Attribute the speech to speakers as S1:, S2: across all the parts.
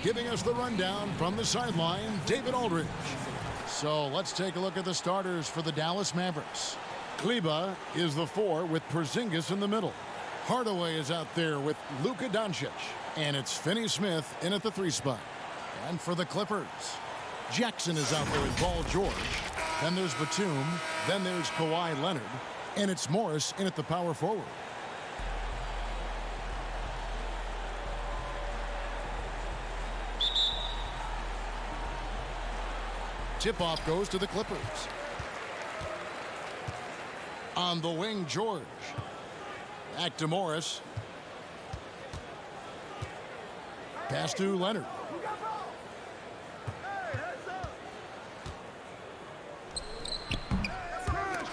S1: giving us the rundown from the sideline, David Aldridge. So let's take a look at the starters for the Dallas Mavericks. Kleba is the 4 with Porzingis in the middle. Hardaway is out there with Luka Doncic. And it's Finney-Smith in at the 3 spot. And for the Clippers, Jackson is out there with Paul George. Then there's Batum. Then there's Kawhi Leonard. And it's Morris in at the power forward. Tip-off goes to the Clippers. On the wing, George. Back to Morris. Pass to Leonard.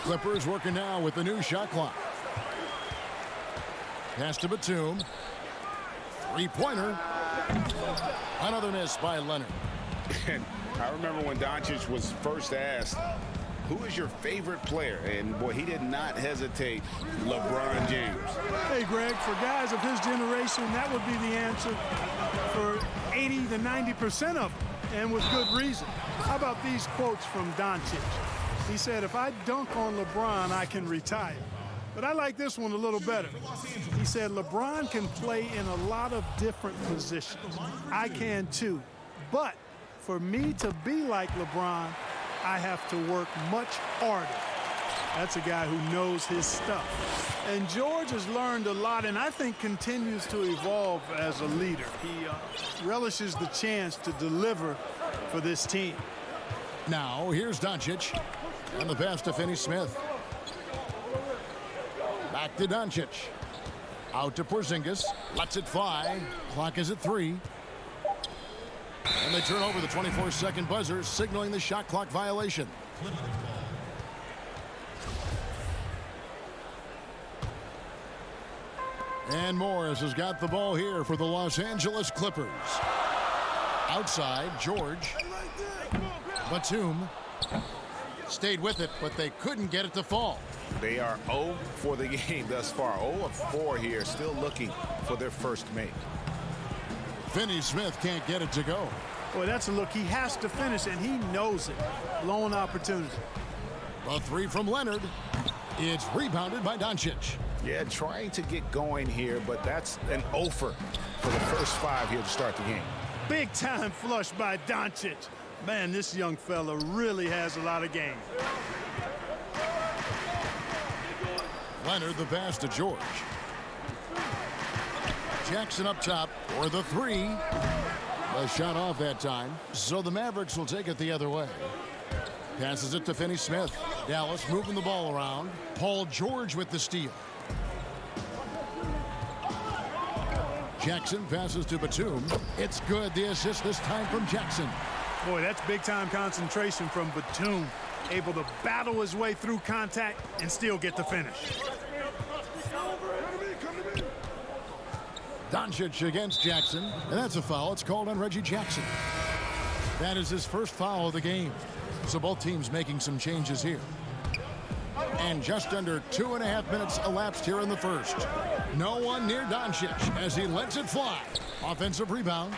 S1: Clippers working now with the new shot clock. Pass to Batum. Three-pointer. Another miss by Leonard.
S2: I remember when Doncic was first asked, who is your favorite player? And, boy, he did not hesitate. LeBron James.
S3: Hey, Greg, for guys of his generation, that would be the answer for 80 to 90% of them, and with good reason. How about these quotes from Doncic? He said, if I dunk on LeBron, I can retire. But I like this one a little better. He said, LeBron can play in a lot of different positions. I can too. But for me to be like LeBron, I have to work much harder. That's a guy who knows his stuff. And George has learned a lot and I think continues to evolve as a leader. He relishes the chance to deliver for this team.
S1: Now, here's Doncic. And the pass to Finney-Smith. Back to Doncic. Out to Porzingis. Lets it fly. Clock is at 3. And they turn over the 24-second buzzer, signaling the shot clock violation. And Morris has got the ball here for the Los Angeles Clippers. Outside, George. Batum stayed with it, but they couldn't get it to fall.
S2: They are 0 for the game thus far. 0 of 4 here, still looking for their first make.
S1: Finney-Smith can't get it to go.
S3: Boy, that's a look. He has to finish, and he knows it. Lone opportunity.
S1: A 3 from Leonard. It's rebounded by Doncic.
S2: Yeah, trying to get going here, but that's an offer for the first 5 here to start the game.
S3: Big time flush by Doncic. Man, this young fella really has a lot of game.
S1: Leonard the pass to George. Jackson up top for the 3. A shot off that time, so the Mavericks will take it the other way. Passes it to Finney-Smith. Dallas moving the ball around. Paul George with the steal. Jackson passes to Batum. It's good. The assist this time from Jackson.
S3: Boy, that's big-time concentration from Batum. Able to battle his way through contact and still get the finish.
S1: Doncic against Jackson, and that's a foul. It's called on Reggie Jackson. That is his first foul of the game. So both teams making some changes here. And just under 2.5 minutes elapsed here in the first. No one near Doncic as he lets it fly. Offensive rebound.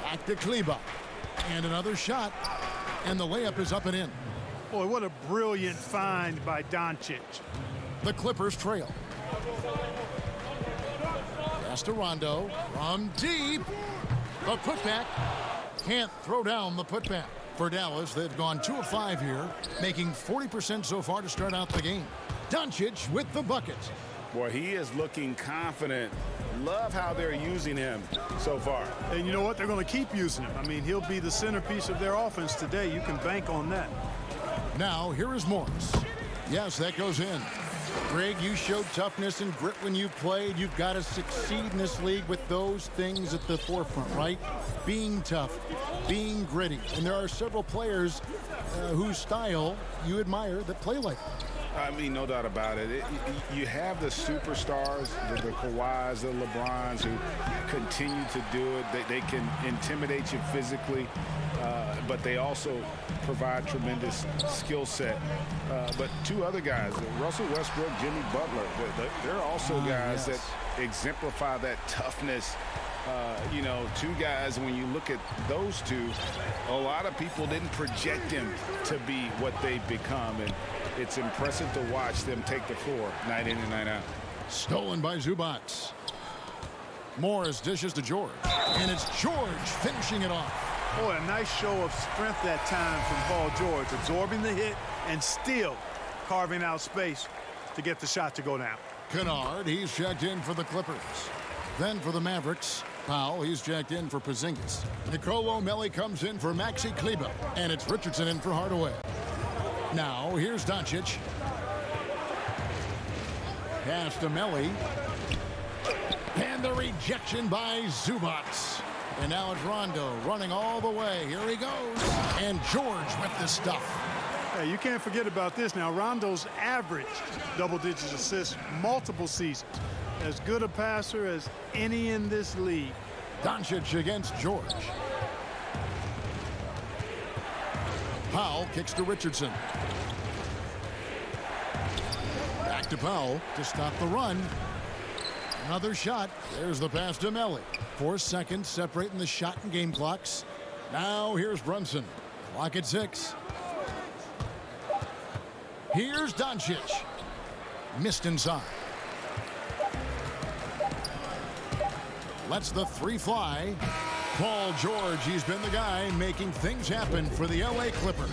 S1: Back to Kleba. And another shot. And the layup is up and in.
S3: Boy, what a brilliant find by Doncic.
S1: The Clippers trail. Pass to Rondo. From deep. The putback. Can't throw down the putback. For Dallas, they've gone 2 of 5 here, making 40% so far to start out the game. Doncic with the buckets.
S2: Boy, he is looking confident. Love how they're using him so far.
S3: And you know what? They're going to keep using him. I mean, he'll be the centerpiece of their offense today. You can bank on that.
S1: Now, here is Morris. Yes, that goes in. Greg, you showed toughness and grit when you played. You've got to succeed in this league with those things at the forefront, right? Being tough, being gritty. And there are several players whose style you admire that play like that.
S2: I mean, no doubt about it. You have the superstars, the Kawhis, the LeBrons, who continue to do it. They can intimidate you physically, but they also provide tremendous skill set. But two other guys, Russell Westbrook, Jimmy Butler, they're also guys that exemplify that toughness. You know, two guys, when you look at those two, a lot of people didn't project them to be what they've become, and it's impressive to watch them take the floor night in and night out.
S1: Stolen by Zubac. Morris dishes to George, and it's George finishing it off.
S3: Boy, a nice show of strength that time from Paul George, absorbing the hit and still carving out space to get the shot to go down.
S1: Kennard, he's checked in for the Clippers. Then for the Mavericks, Powell, he's checked in for Porzingis. Nicolo Melli comes in for Maxi Kleber, and it's Richardson in for Hardaway. Now, here's Doncic. Pass to Melli. And the rejection by Zubac. And now it's Rondo running all the way. Here he goes. And George with the stuff.
S3: Hey, you can't forget about this. Now, Rondo's averaged double-digit assists multiple seasons. As good a passer as any in this league.
S1: Doncic against George. Powell kicks to Richardson. Back to Powell to stop the run. Another shot. There's the pass to Melli. 4 seconds separating the shot and game clocks. Now here's Brunson. Clock at 6. Here's Doncic. Missed inside. Lets the three fly. Paul George, he's been the guy making things happen for the LA Clippers.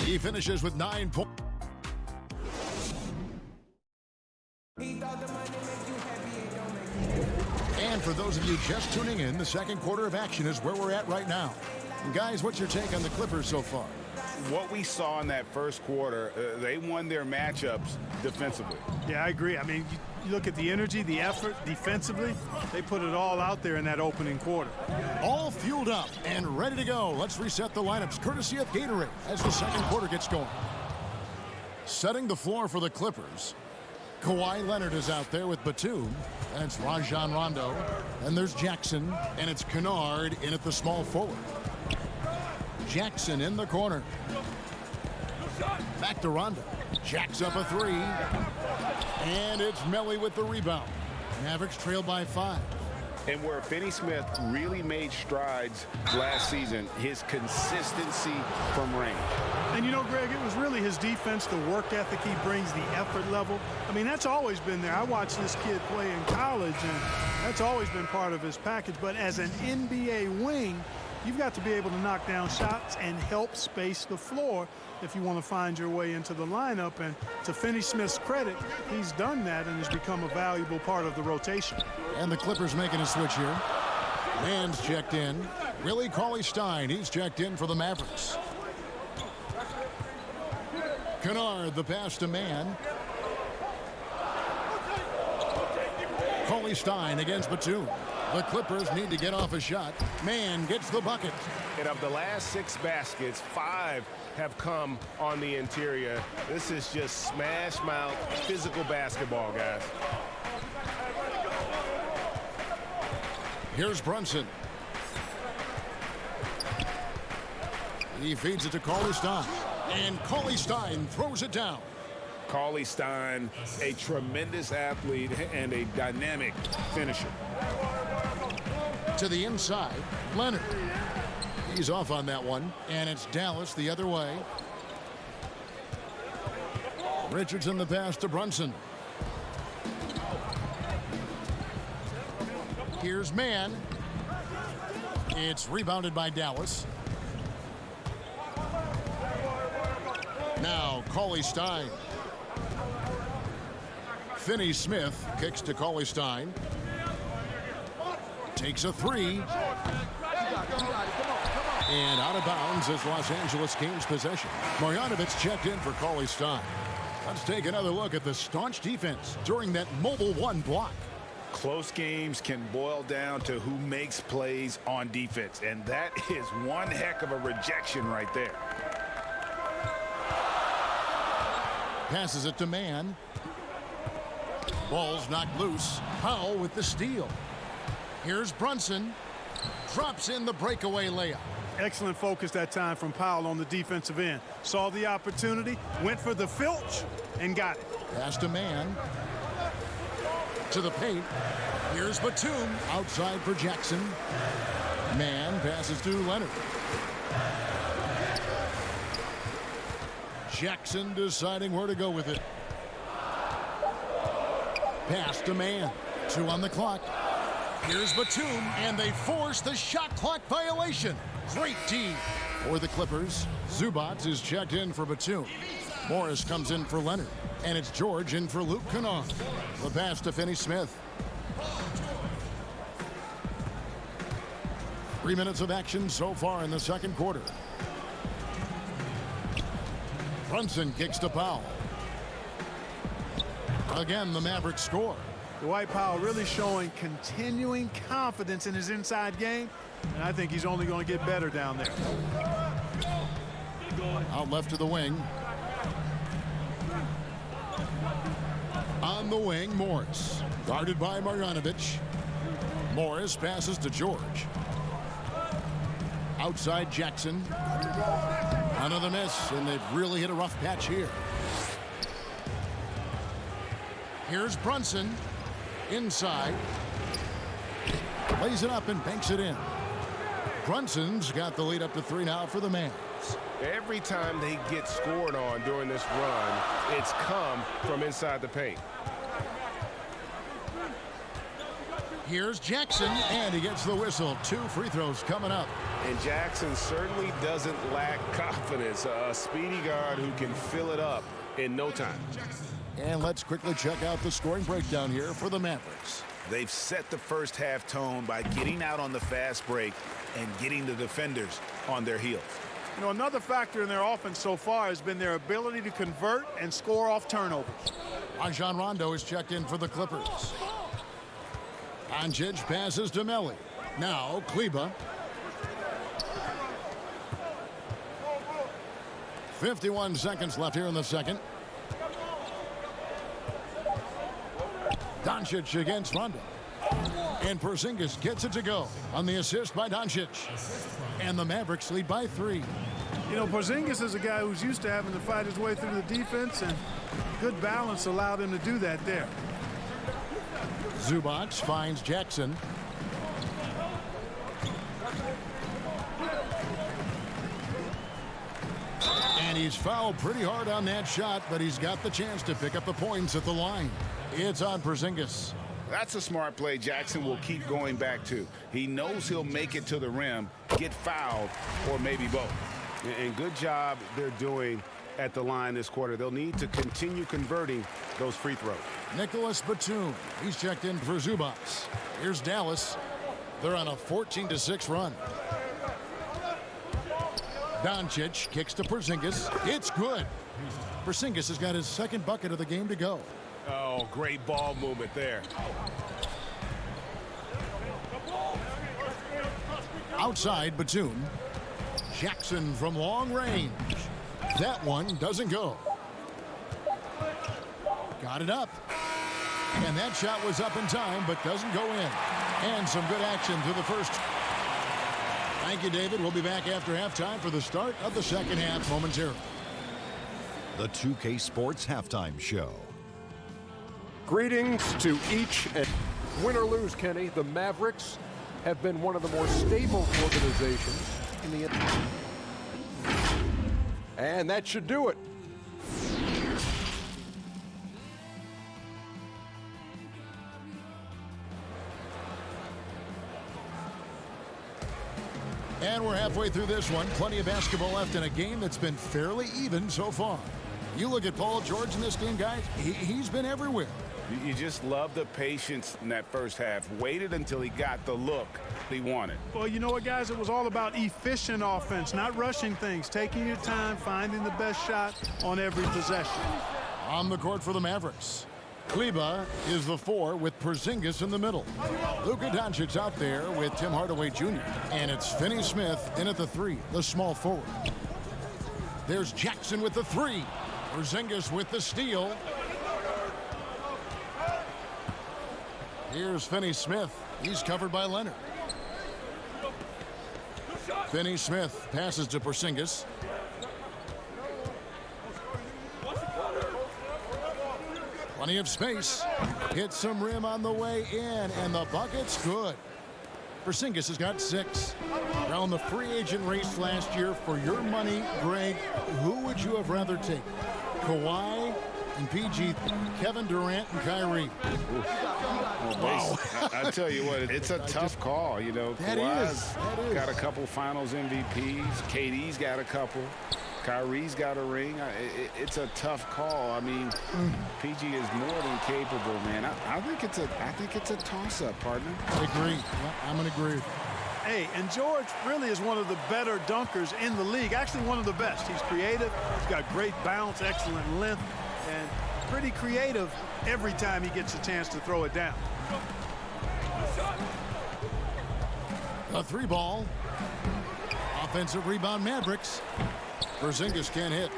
S1: He finishes with 9 points. And for those of you just tuning in, the second quarter of action is where we're at right now. And guys, what's your take on the Clippers so far?
S2: What we saw in that first quarter, they won their matchups defensively.
S3: Yeah, I agree. I mean, you look at the energy, the effort defensively, they put it all out there in that opening quarter.
S1: All fueled up and ready to go. Let's reset the lineups courtesy of Gatorade as the second quarter gets going. Setting the floor for the Clippers. Kawhi Leonard is out there with Batum. And it's Rajon Rondo. And there's Jackson. And it's Kennard in at the small forward. Jackson in the corner. Back to Rondo. Jacks up a 3. And it's Melli with the rebound. Mavericks trail by 5.
S2: And where Finney Smith really made strides last season, his consistency from range.
S3: And you know, Greg, it was really his defense, the work ethic he brings, the effort level. I mean, that's always been there. I watched this kid play in college, and that's always been part of his package. But as an NBA wing, you've got to be able to knock down shots and help space the floor if you want to find your way into the lineup. And to Finney Smith's credit, he's done that and has become a valuable part of the rotation.
S1: And the Clippers making a switch here. Man's checked in. Willie Cauley-Stein, he's checked in for the Mavericks. Kennard, the pass to Mann. Cauley-Stein against Batum. The Clippers need to get off a shot. Mann gets the bucket.
S4: And of the last 6 baskets, 5 have come on the interior. This is just smash mouth physical basketball, guys.
S1: Here's Brunson. He feeds it to Cauley-Stein. And Cauley-Stein throws it down.
S2: Cauley-Stein, a tremendous athlete and a dynamic finisher.
S1: To the inside, Leonard. He's off on that one, and it's Dallas the other way. Richardson the pass to Brunson. Here's Mann. It's rebounded by Dallas. Now Cauley-Stein. Finney Smith kicks to Cauley-Stein. Takes a 3. And out of bounds as Los Angeles gains possession. Marjanovic checked in for Cauley-Stein. Let's take another look at the staunch defense during that mobile 1 block.
S2: Close games can boil down to who makes plays on defense, and that is one heck of a rejection right there.
S1: Passes it to Mann. Ball's knocked loose. Powell with the steal. Here's Brunson. Drops in the breakaway layup.
S3: Excellent focus that time from Powell on the defensive end. Saw the opportunity, went for the filch, and got it.
S1: Pass to Mann. To the paint. Here's Batum. Outside for Jackson. Mann passes to Leonard. Jackson deciding where to go with it. Pass to Mann. 2 on the clock. Here's Batum, and they force the shot clock violation. Great team. For the Clippers, Zubac is checked in for Batum. Morris comes in for Leonard, and it's George in for Luke Kennard. The pass to Finney-Smith. 3 minutes of action so far in the second quarter. Brunson kicks to Powell. Again, the Mavericks score.
S3: Dwight Powell really showing continuing confidence in his inside game, and I think he's only going to get better down there.
S1: Out left to the wing. On the wing, Morris. Guarded by Marjanovic. Morris passes to George. Outside Jackson. Another miss, and they've really hit a rough patch here. Here's Brunson. Inside. Lays it up and banks it in. Brunson's got the lead up to 3 now for the Mavs.
S4: Every time they get scored on during this run, it's come from inside the paint.
S1: Here's Jackson, and he gets the whistle. 2 free throws coming up.
S4: And Jackson certainly doesn't lack confidence. A speedy guard who can fill it up in no time.
S1: And let's quickly check out the scoring breakdown here for the Mavericks.
S2: They've set the first half tone by getting out on the fast break and getting the defenders on their heels.
S3: You know, another factor in their offense so far has been their ability to convert and score off turnovers.
S1: Rajon Rondo is checked in for the Clippers. Doncic passes to Melli. Now Kleba. 51 seconds left here in the second. Doncic against Rondo. And Porzingis gets it to go on the assist by Doncic. And the Mavericks lead by 3.
S3: You know, Porzingis is a guy who's used to having to fight his way through the defense, and good balance allowed him to do that there.
S1: Zubac finds Jackson. And he's fouled pretty hard on that shot, but he's got the chance to pick up the points at the line. It's on Porzingis.
S2: That's a smart play Jackson will keep going back to. He knows he'll make it to the rim, get fouled, or maybe both.
S4: And good job they're doing at the line this quarter. They'll need to continue converting those free throws.
S1: Nicholas Batum. He's checked in for Zubac. Here's Dallas. They're on a 14-6 run. Doncic kicks to Porzingis. It's good. Porzingis has got his second bucket of the game to go.
S4: Oh, great ball movement there.
S1: Outside Batum. Jackson from long range. That one doesn't go. Got it up. And that shot was up in time, but doesn't go in. And some good action through the first. Thank you, David. We'll be back after halftime for the start of the second half momentarily.
S5: The 2K Sports Halftime Show.
S6: Greetings to each and win or lose, Kenny. The Mavericks have been one of the more stable organizations in the and that should do it.
S1: And we're halfway through this one. Plenty of basketball left in a game that's been fairly even so far. You look at Paul George in this game, guys, he's been everywhere.
S2: You just love the patience in that first half. Waited until he got the look he wanted.
S3: Well, you know what, guys? It was all about efficient offense, not rushing things, taking your time, finding the best shot on every possession.
S1: On the court for the Mavericks, Kleba is the 4 with Porzingis in the middle. Luka Doncic out there with Tim Hardaway Jr. And it's Finney-Smith in at the 3, the small forward. There's Jackson with the 3. Porzingis with the steal. Here's Finney-Smith. He's covered by Leonard. Finney-Smith passes to Porzingis. Plenty of space. Hits some rim on the way in, and the bucket's good. Porzingis has got 6. Around the free agent race last year, for your money, Greg, who would you have rather taken? Kawhi and PG, Kevin Durant and Kyrie.
S2: Wow. I tell you what, it's a tough call. You know, Kawhi's got a couple finals MVPs. KD's got a couple. Kyrie's got a ring. It's a tough call. I mean, PG is more than capable, man. I think it's a toss-up, partner.
S1: I agree. Yeah, I'm going to agree.
S3: Hey, and George really is one of the better dunkers in the league. Actually, one of the best. He's creative. He's got great bounce, excellent length, and pretty creative every time he gets a chance to throw it down.
S1: A 3-ball. Offensive rebound, Mavericks. Porzingis can't hit.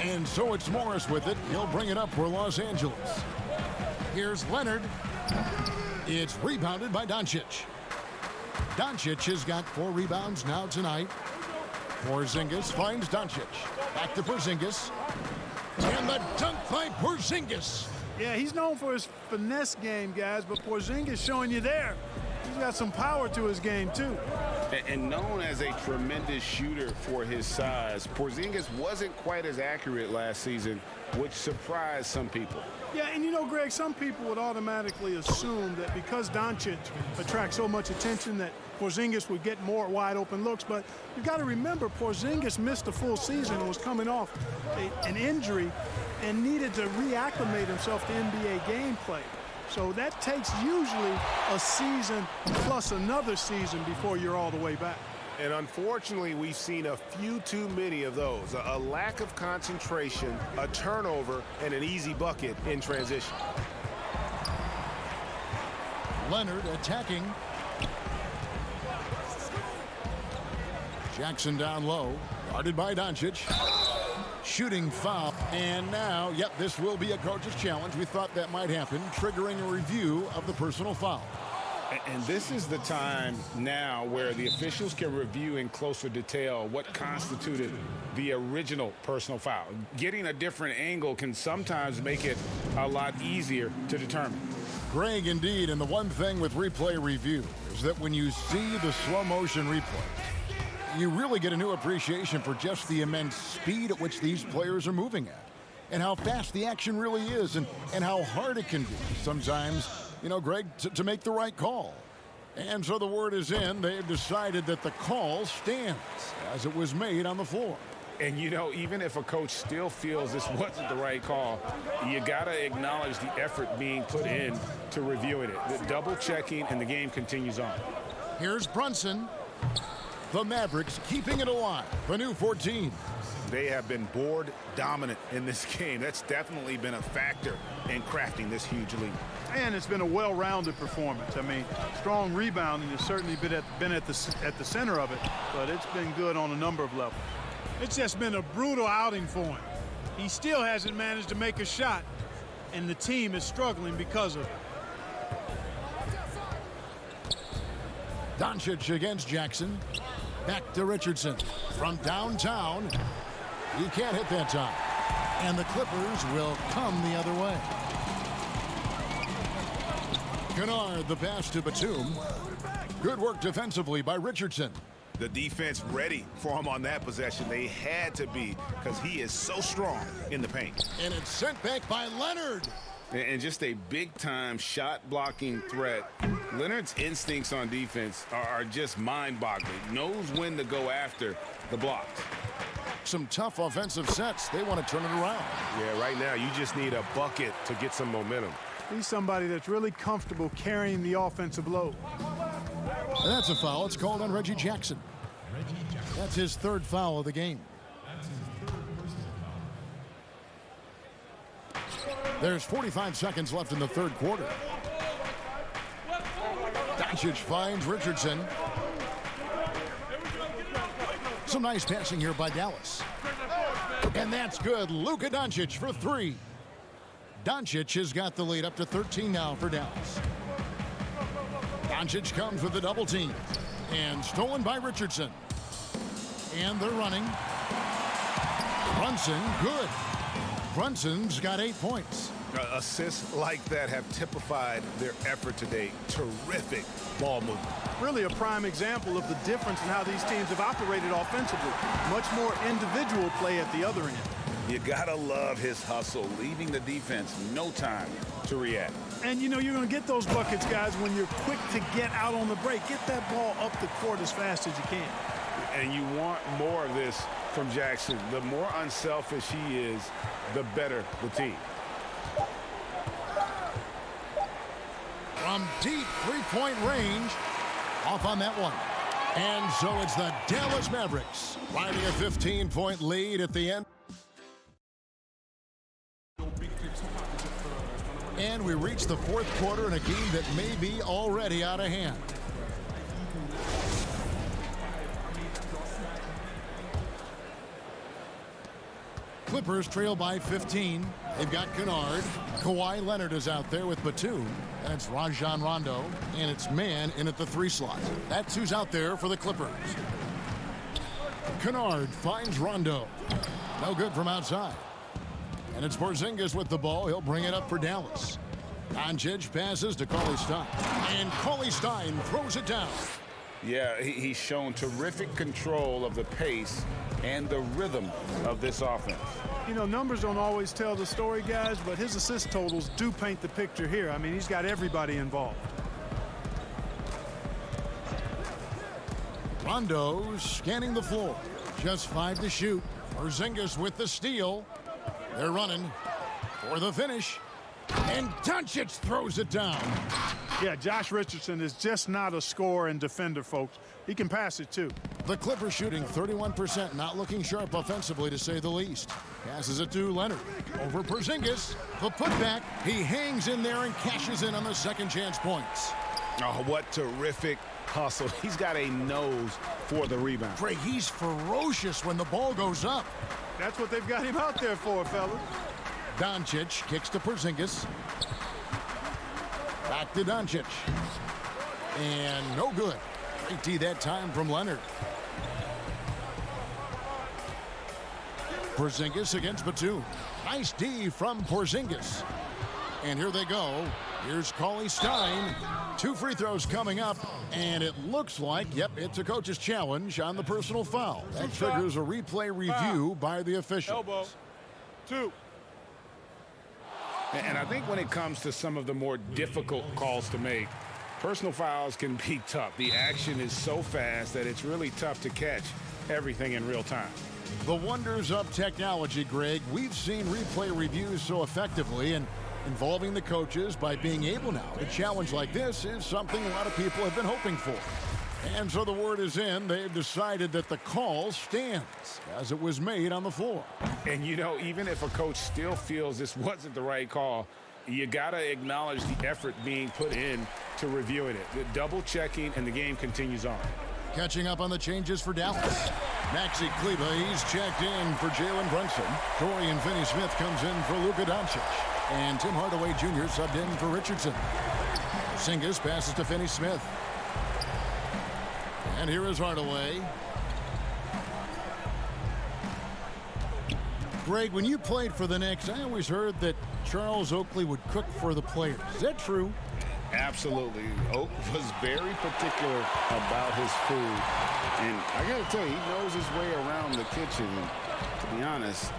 S1: And so it's Morris with it. He'll bring it up for Los Angeles. Here's Leonard. It's rebounded by Doncic. Doncic has got 4 rebounds now tonight. Porzingis finds Doncic. Back to Porzingis. And the dunk by Porzingis.
S3: Yeah, he's known for his finesse game, guys, but Porzingis showing you there. He's got some power to his game, too.
S2: And known as a tremendous shooter for his size, Porzingis wasn't quite as accurate last season, which surprised some people.
S3: Yeah, and you know, Greg, some people would automatically assume that because Doncic attracts so much attention that Porzingis would get more wide open looks, but you've got to remember Porzingis missed a full season and was coming off an injury and needed to reacclimate himself to NBA gameplay. So that takes usually a season plus another season before you're all the way back.
S4: And unfortunately, we've seen a few too many of those. A lack of concentration, a turnover, and an easy bucket in transition.
S1: Leonard attacking. Jackson down low. Guarded by Doncic. Shooting foul. And now, yep, this will be a coach's challenge. We thought that might happen, triggering a review of the personal foul.
S2: And this is the time now where the officials can review in closer detail what constituted the original personal foul. Getting a different angle can sometimes make it a lot easier to determine.
S1: Greg, indeed, and the one thing with replay review is that when you see the slow motion replay, you really get a new appreciation for just the immense speed at which these players are moving at and how fast the action really is and how hard it can be sometimes, you know, Greg, to make the right call. And so the word is in. They've decided that the call stands as it was made on the floor.
S2: And, you know, even if a coach still feels this wasn't the right call, you got to acknowledge the effort being put in to reviewing it. The double checking, and the game continues on.
S1: Here's Brunson. The Mavericks keeping it alive. The new 14.
S2: They have been board dominant in this game. That's definitely been a factor in crafting this huge lead.
S3: And it's been a well-rounded performance. I mean, strong rebounding has certainly been at the center of it, but it's been good on a number of levels. It's just been a brutal outing for him. He still hasn't managed to make a shot, and the team is struggling because of it.
S1: Doncic against Jackson. Back to Richardson. From downtown. He can't hit that time. And the Clippers will come the other way. Kennard, the pass to Batum. Good work defensively by Richardson.
S2: The defense ready for him on that possession. They had to be, because he is so strong in the paint.
S1: And it's sent back by Leonard.
S2: And just a big-time shot-blocking threat. Leonard's instincts on defense are just mind-boggling. Knows when to go after the blocks.
S1: Some tough offensive sets. They want to turn it around.
S4: Yeah, right now you just need a bucket to get some momentum.
S3: He's somebody that's really comfortable carrying the offensive load.
S1: And that's a foul. It's called on Reggie Jackson. That's his third foul of the game. There's 45 seconds left in the third quarter. Doncic finds Richardson. Some nice passing here by Dallas. And that's good. Luka Doncic for 3. Doncic has got the lead up to 13 now for Dallas. Doncic comes with the double team. And stolen by Richardson. And they're running. Brunson, good. Brunson's got 8 points.
S2: Assists like that have typified their effort today. Terrific ball movement.
S3: Really a prime example of the difference in how these teams have operated offensively. Much more individual play at the other end.
S2: You gotta love his hustle, leaving the defense no time to react.
S3: And you know you're going to get those buckets, guys, when you're quick to get out on the break. Get that ball up the court as fast as you can.
S2: And you want more of this from Jackson. The more unselfish he is, the better the team.
S1: From deep three-point range, off on that one. And so it's the Dallas Mavericks riding a 15-point lead at the end. And we reach the fourth quarter in a game that may be already out of hand. Clippers trail by 15. They've got Kennard. Kawhi Leonard is out there with Batum. And it's Rajon Rondo. And it's Mann in at the 3 slot. That's who's out there for the Clippers. Kennard finds Rondo. No good from outside. And it's Porzingis with the ball. He'll bring it up for Dallas. Doncic passes to Cauley Stein. And Cauley Stein throws it down.
S2: Yeah, he's shown terrific control of the pace and the rhythm of this offense.
S3: You know, numbers don't always tell the story, guys, but his assist totals do paint the picture here. I mean, he's got everybody involved.
S1: Rondo scanning the floor. Just 5 to shoot. Porzingis with the steal. They're running for the finish. And Doncic throws it down.
S3: Yeah, Josh Richardson is just not a scorer and defender, folks. He can pass it, too.
S1: The Clippers shooting 31%, not looking sharp offensively, to say the least. Passes it to Leonard. Over Porzingis. The putback. He hangs in there and cashes in on the second chance points.
S2: Oh, what terrific hustle. He's got a nose for the rebound.
S1: Craig, he's ferocious when the ball goes up.
S3: That's what they've got him out there for, fellas.
S1: Doncic kicks to Porzingis. Back to Doncic. And no good. Great D that time from Leonard. Porzingis against Batum. Nice D from Porzingis. And here they go. Here's Cauley Stein. 2 free throws coming up. And it looks like, yep, it's a coach's challenge on the personal foul. That triggers a replay review by the officials.
S3: Elbow. 2.
S2: And I think when it comes to some of the more difficult calls to make, personal fouls can be tough. The action is so fast that it's really tough to catch everything in real time.
S1: The wonders of technology, Greg. We've seen replay reviews so effectively, and involving the coaches by being able now to challenge like this is something a lot of people have been hoping for. And so the word is in. They've decided that the call stands as it was made on the floor.
S2: And, you know, even if a coach still feels this wasn't the right call, you got to acknowledge the effort being put in to reviewing it. The double checking, and the game continues on.
S1: Catching up on the changes for Dallas. Maxi Kleber, he's checked in for Jalen Brunson. Dorian Finney-Smith comes in for Luka Doncic. And Tim Hardaway Jr. subbed in for Richardson. Porzingis passes to Finney-Smith. And here is Hardaway. Greg, when you played for the Knicks, I always heard that Charles Oakley would cook for the players. Is that true?
S2: Absolutely. Oak was very particular about his food. And I got to tell you, he knows his way around the kitchen. And to be honest,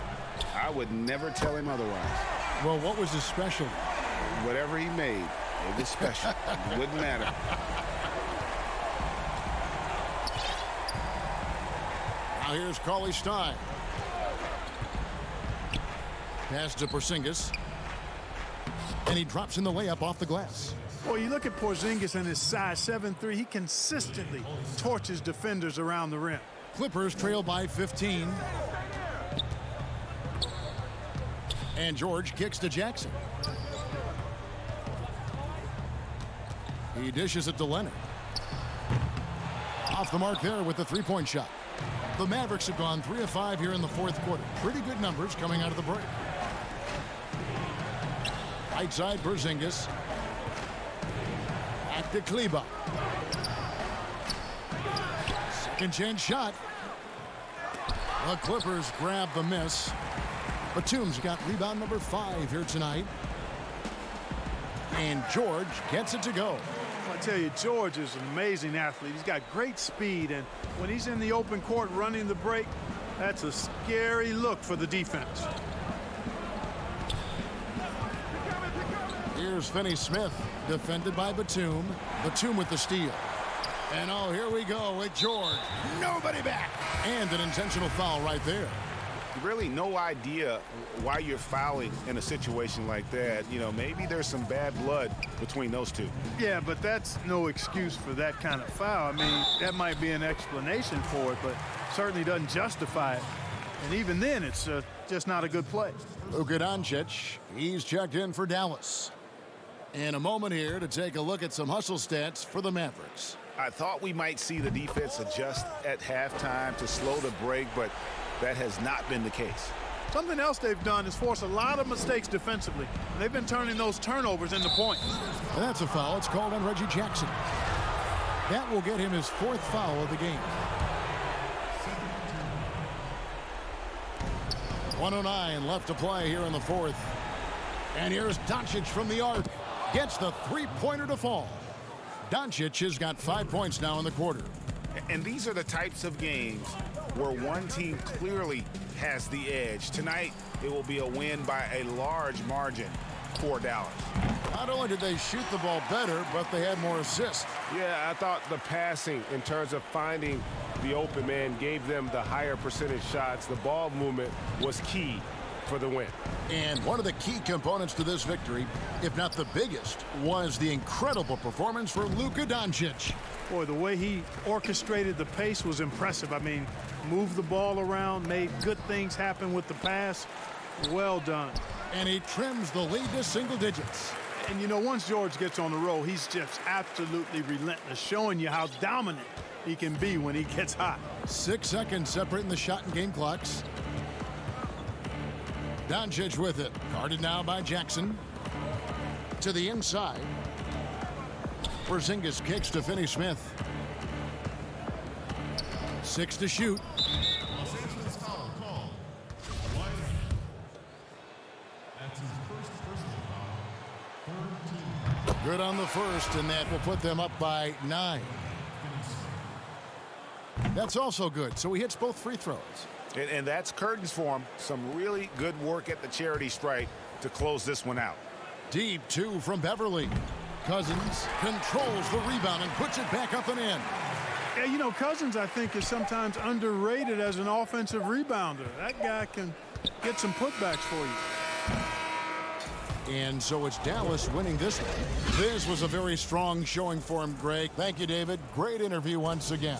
S2: I would never tell him otherwise.
S1: Well, what was his specialty?
S2: Whatever he made, it was special. It wouldn't matter.
S1: Now here's Cauley Stein. Pass to Porzingis. And he drops in the layup off the glass.
S3: Well, you look at Porzingis and his size 7'3", he consistently torches defenders around the rim.
S1: Clippers trail by 15. And George kicks to Jackson. He dishes it to Leonard. Off the mark there with the three-point shot. The Mavericks have gone 3 of 5 here in the fourth quarter. Pretty good numbers coming out of the break. Right side, Porzingis. Back to Kleber. Second chance shot. The Clippers grab the miss. Batum's got rebound number 5 here tonight. And George gets it to go.
S3: I tell you, George is an amazing athlete. He's got great speed, and when he's in the open court running the break, that's a scary look for the defense.
S1: Here's Finney-Smith, defended by Batum. Batum with the steal. And oh, here we go with George. Nobody back. And an intentional foul right there.
S2: Really no idea why you're fouling in a situation like that. You know, maybe there's some bad blood between those two.
S3: Yeah, but that's no excuse for that kind of foul. I mean, that might be an explanation for it, but certainly doesn't justify it. And even then, it's just not a good play.
S1: Luka Doncic, he's checked in for Dallas. In a moment here to take a look at some hustle stats for the Mavericks.
S2: I thought we might see the defense adjust at halftime to slow the break, but that has not been the case.
S3: Something else they've done is force a lot of mistakes defensively. And they've been turning those turnovers into points.
S1: And that's a foul. It's called on Reggie Jackson. That will get him his 4th foul of the game. 1:09 left to play here in the 4th. And here's Doncic from the arc. Gets the three-pointer to fall. Doncic has got 5 points now in the quarter.
S2: And these are the types of games where one team clearly has the edge. Tonight, it will be a win by a large margin for Dallas.
S1: Not only did they shoot the ball better, but they had more assists.
S4: Yeah, I thought the passing in terms of finding the open man gave them the higher percentage shots. The ball movement was key for the win.
S1: And one of the key components to this victory, if not the biggest, was the incredible performance for Luka Doncic.
S3: Boy, the way he orchestrated the pace was impressive. I mean, moved the ball around, made good things happen with the pass. Well done.
S1: And he trims the lead to single digits.
S3: And, you know, once George gets on the roll, he's just absolutely relentless, showing you how dominant he can be when he gets hot.
S1: 6 seconds separating the shot and game clocks. Doncic with it. Guarded now by Jackson. To the inside. Porzingis kicks to Finney-Smith. 6 to shoot. Good on the first, and that will put them up by 9. That's also good, so he hits both free throws.
S2: And that's curtains for him. Some really good work at the charity stripe to close this one out.
S1: Deep 2 from Beverly. Cousins controls the rebound and puts it back up and in.
S3: Yeah, you know, Cousins, I think, is sometimes underrated as an offensive rebounder. That guy can get some putbacks for you.
S1: And so it's Dallas winning this one. This was a very strong showing for him, Greg. Thank you, David. Great interview once again.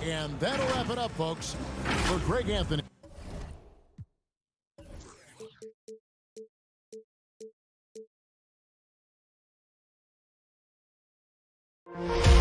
S1: And that'll wrap it up, folks. For Greg Anthony.
S7: You